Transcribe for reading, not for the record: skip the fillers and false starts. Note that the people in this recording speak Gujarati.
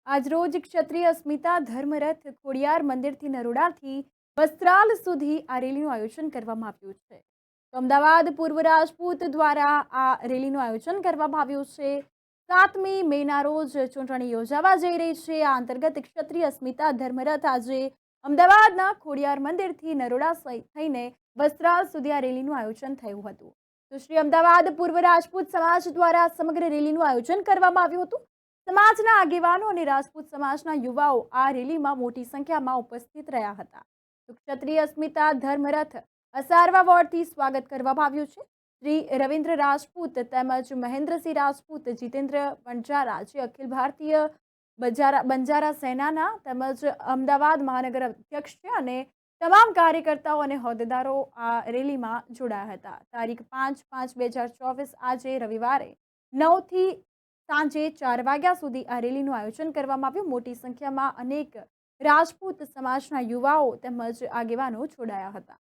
આજરોજ ક્ષત્રિય અસ્મિતા ધર્મરથ ખોડિયાર મંદિરથી નરોડાથી વસ્ત્રાલ સુધી આ રેલીનું આયોજન કરવામાં આવ્યું છે. તો અમદાવાદ પૂર્વ રાજપૂત દ્વારા આ રેલીનું આયોજન કરવામાં આવ્યું છે. 7મી મેના રોજ ચૂંટણી યોજાવા જઈ રહી છે. આ અંતર્ગત ક્ષત્રિય અસ્મિતા ધર્મરથ આજે અમદાવાદના ખોડિયાર મંદિરથી નરોડા થઈને વસ્ત્રાલ સુધી આ રેલીનું આયોજન થયું હતું. તો શ્રી અમદાવાદ પૂર્વ રાજપૂત સમાજ દ્વારા સમગ્ર રેલીનું આયોજન કરવામાં આવ્યું હતું. સમાજના આગેવાનો અને રાજપૂત સમાજના યુવાઓ આ રેલીમાં મોટી સંખ્યામાં ઉપસ્થિત રહ્યા હતા. તો ક્ષત્રિય અસ્મિતા ધર્મરથ અસારવા વોર્ડથી સ્વાગત કરવામાં આવ્યું છે. શ્રી રવિન્દ્ર રાજપૂત તેમજ મહેન્દ્રસિંહ રાજપૂત, જીતેન્દ્ર બંજારા જે અખિલ ભારતીય બંજારા સેનાના તેમજ અમદાવાદ મહાનગર અધ્યક્ષ છે અને તમામ કાર્યકર્તાઓ અને હોદ્દેદારો આ રેલીમાં જોડાયા હતા. તારીખ 5/5/2024 આજે રવિવારે 9થી સાંજે 4 વાગ્યા સુધી આ રેલીનું આયોજન કરવામાં આવ્યું. મોટી સંખ્યામાં અનેક રાજપૂત સમાજના યુવાઓ તેમજ આગેવાનો જોડાયા હતા.